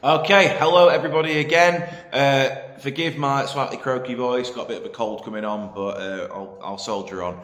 Okay, hello everybody again. Forgive my slightly croaky voice, got a bit of a cold coming on, but I'll soldier on.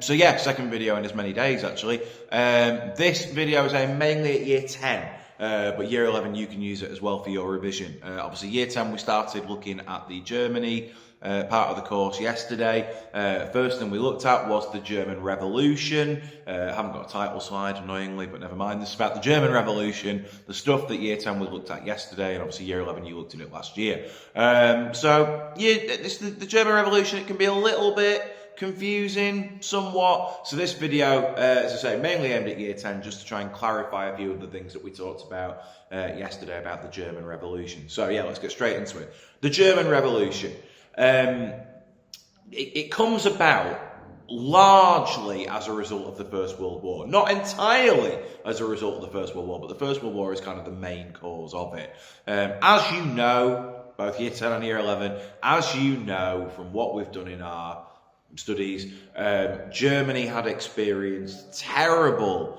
So yeah, second video in as many days actually. This video is aimed mainly at year 10, but year 11 you can use it as well for your revision. Obviously year 10 we started looking at the Germany part of the course yesterday. First thing we looked at was the German Revolution. I haven't got a title slide, annoyingly, but never mind. This is about the German Revolution, the stuff that year 10 we looked at yesterday, and obviously year 11 you looked at it last year. So yeah, the German Revolution, it can be a little bit confusing somewhat. So this video, as I say, mainly aimed at year 10, just to try and clarify a few of the things that we talked about yesterday about the German Revolution. So yeah, let's get straight into it. The German Revolution. It comes about largely as a result of the First World War. Not entirely as a result of the First World War, but the First World War is kind of the main cause of it. As you know, both year 10 and year 11, as you know from what we've done in our studies, Germany had experienced terrible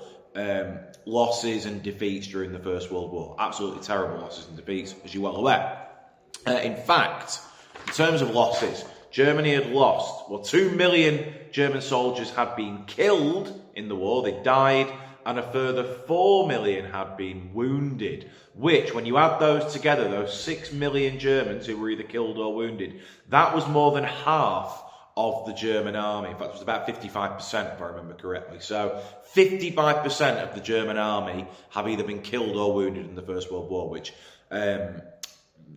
losses and defeats during the First World War. Absolutely terrible losses and defeats, as you're well aware. In fact, in terms of losses, Germany had lost, 2 million German soldiers had been killed in the war, they died, and a further 4 million had been wounded, which, when you add those together, those 6 million Germans who were either killed or wounded, that was more than half of the German army. In fact, it was about 55%, if I remember correctly. So 55% of the German army have either been killed or wounded in the First World War, which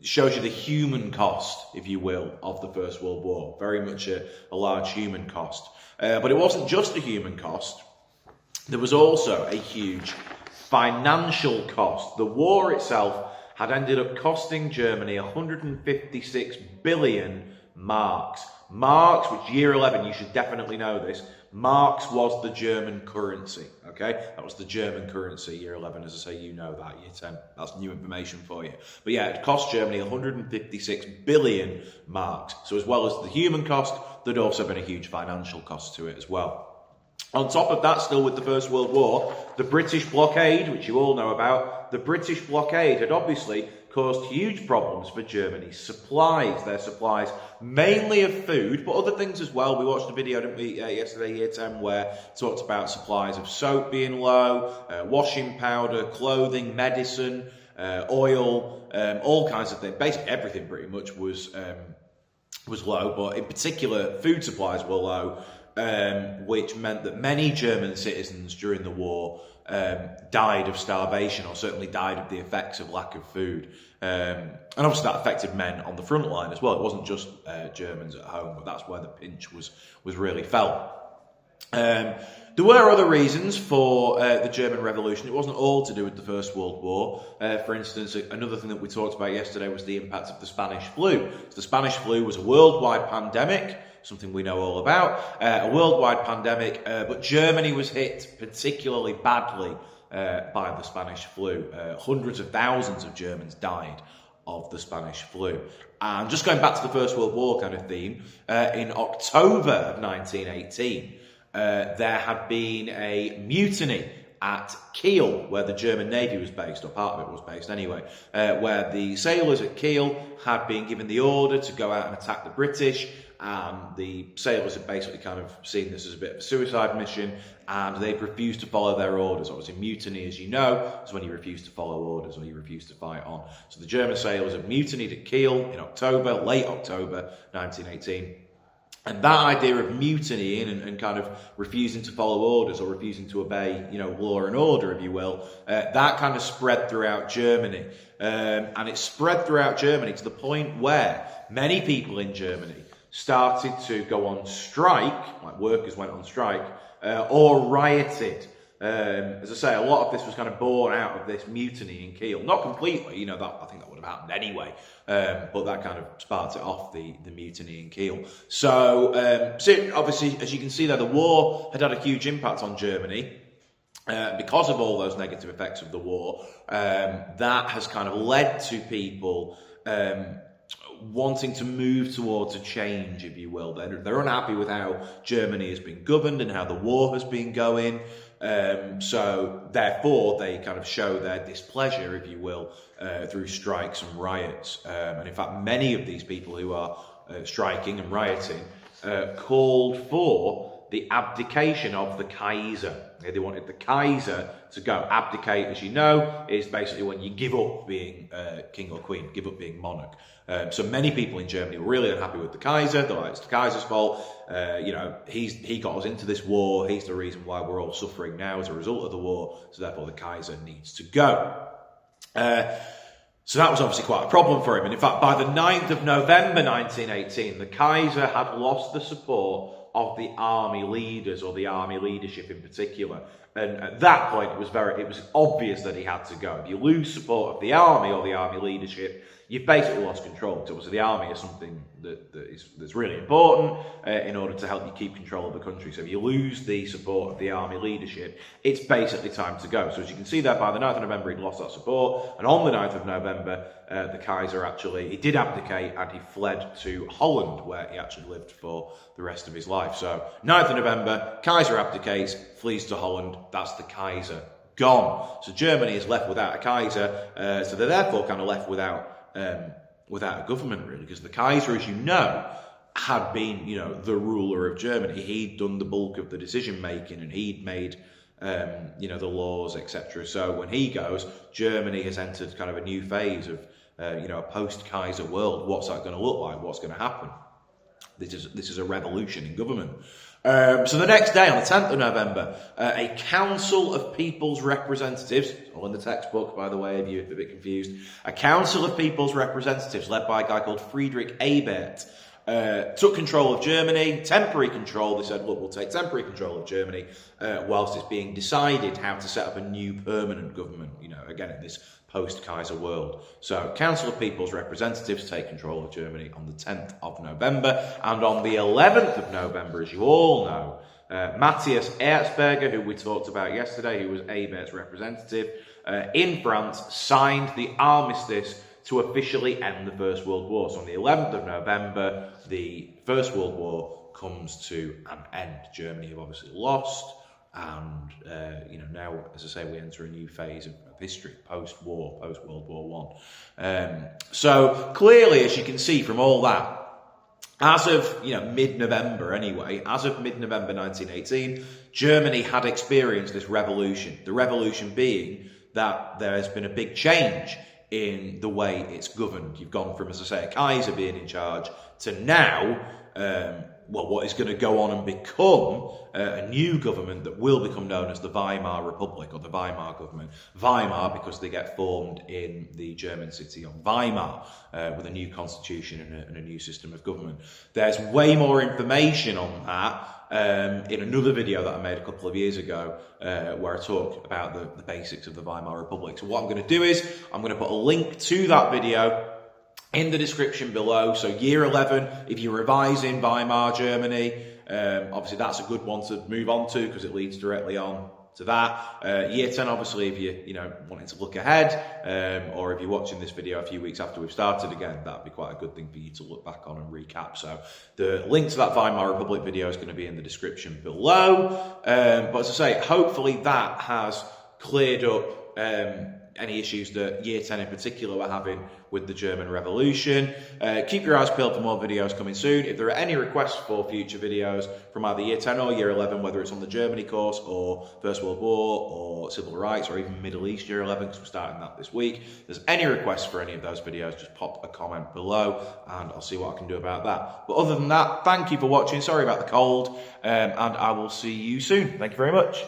shows you the human cost, if you will, of the First World War. Very much a large human cost. But it wasn't just a human cost. There was also a huge financial cost. The war itself had ended up costing Germany 156 billion marks. Marks, which year 11, you should definitely know this, marks was the German currency, okay? That was the German currency, year 11, as I say, you know that, year 10, that's new information for you. But yeah, it cost Germany 156 billion marks. So as well as the human cost, there'd also been a huge financial cost to it as well. On top of that, still with the First World War, the British blockade, which you all know about, the British blockade had obviously caused huge problems for Germany's supplies. Their supplies, mainly of food, but other things as well. We watched a video, didn't we, yesterday, year 10, where it talked about supplies of soap being low, washing powder, clothing, medicine, oil, all kinds of things. Basically everything pretty much was low, but in particular food supplies were low. Which meant that many German citizens during the war died of starvation, or certainly died of the effects of lack of food. And obviously that affected men on the front line as well. It wasn't just Germans at home, but that's where the pinch was really felt. There were other reasons for the German Revolution. It wasn't all to do with the First World War. For instance, another thing that we talked about yesterday was the impact of the Spanish flu. So the Spanish flu was a worldwide pandemic, something we know all about, a worldwide pandemic, but Germany was hit particularly badly by the Spanish flu. Hundreds of thousands of Germans died of the Spanish flu. And just going back to the First World War kind of theme, in October of 1918, there had been a mutiny at Kiel, where the German Navy was based, or part of it was based anyway, where the sailors at Kiel had been given the order to go out and attack the British, and the sailors had basically kind of seen this as a bit of a suicide mission, and they'd refused to follow their orders. Obviously, mutiny, as you know, is when you refuse to follow orders or you refuse to fight on. So the German sailors had mutinied at Kiel in October, late October 1918. And that idea of mutinying and kind of refusing to follow orders or refusing to obey, law and order, if you will, that kind of spread throughout Germany. And it spread throughout Germany to the point where many people in Germany started to go on strike, like workers went on strike, or rioted. As I say, a lot of this was kind of born out of this mutiny in Kiel. Not completely, I think that would have happened anyway, but that kind of sparked it off, the mutiny in Kiel. So obviously, as you can see there, the war had a huge impact on Germany. Because of all those negative effects of the war, that has kind of led to people wanting to move towards a change, if you will. They're unhappy with how Germany has been governed and how the war has been going. So therefore, they kind of show their displeasure, if you will, through strikes and riots. And in fact, many of these people who are striking and rioting called for the abdication of the Kaiser. They wanted the Kaiser to go. Abdicate, as you know, is basically when you give up being king or queen, give up being monarch. So many people in Germany were really unhappy with the Kaiser. They're like, it's the Kaiser's fault. He got us into this war. He's the reason why we're all suffering now as a result of the war. So therefore, the Kaiser needs to go. So that was obviously quite a problem for him. And in fact, by the 9th of November 1918, the Kaiser had lost the support of the army leaders, or the army leadership in particular. And at that point, it was obvious that he had to go. If you lose support of the army or the army leadership, you've basically lost control. Because obviously the army is something that's really important in order to help you keep control of the country. So if you lose the support of the army leadership, it's basically time to go. So as you can see there, by the 9th of November, he'd lost that support. And on the 9th of November, the Kaiser he did abdicate, and he fled to Holland, where he actually lived for the rest of his life. So 9th of November, Kaiser abdicates, flees to Holland. That's the Kaiser gone. So Germany is left without a Kaiser. So they're therefore kind of left without a government, really, because the Kaiser, as you know, had been, the ruler of Germany. He'd done the bulk of the decision making, and he'd made, the laws, etc. So when he goes, Germany has entered kind of a new phase of, a post-Kaiser world. What's that going to look like? What's going to happen? This is a revolution in government. So the next day, on the 10th of November, a Council of People's Representatives, all in the textbook, by the way, if you're a bit confused, a Council of People's Representatives, led by a guy called Friedrich Ebert, took control of Germany, temporary control. They said, look, we'll take temporary control of Germany whilst it's being decided how to set up a new permanent government, again, in this post-Kaiser world. So Council of People's Representatives take control of Germany on the 10th of November. And on the 11th of November, as you all know, Matthias Erzberger, who we talked about yesterday, who was Ebert's representative, in France, signed the armistice to officially end the First World War. So on the 11th of November, the First World War comes to an end. Germany have obviously lost. And, now, as I say, we enter a new phase of history, post-war, post-World War I. So clearly, as you can see from all that, as of, mid-November anyway, as of mid-November 1918, Germany had experienced this revolution. The revolution being that there has been a big change in the way it's governed. You've gone from, as I say, a Kaiser being in charge to now, what is going to go on and become a new government that will become known as the Weimar Republic, or the Weimar government. Weimar because they get formed in the German city of Weimar with a new constitution and a new system of government. There's way more information on that in another video that I made a couple of years ago where I talk about the basics of the Weimar Republic. So what I'm going to do is I'm going to put a link to that video in the description below. So year 11, if you're revising Weimar Germany, obviously that's a good one to move on to because it leads directly on to that. Year 10, obviously, if you're wanting to look ahead, or if you're watching this video a few weeks after we've started again, that'd be quite a good thing for you to look back on and recap. So the link to that Weimar Republic video is going to be in the description below. But as I say, hopefully that has cleared up any issues that Year 10 in particular were having with the German Revolution. Keep your eyes peeled for more videos coming soon. If there are any requests for future videos from either Year 10 or Year 11, whether it's on the Germany course or First World War or Civil Rights or even Middle East Year 11, because we're starting that this week, if there's any requests for any of those videos, just pop a comment below and I'll see what I can do about that. But other than that, thank you for watching. Sorry about the cold, and I will see you soon. Thank you very much.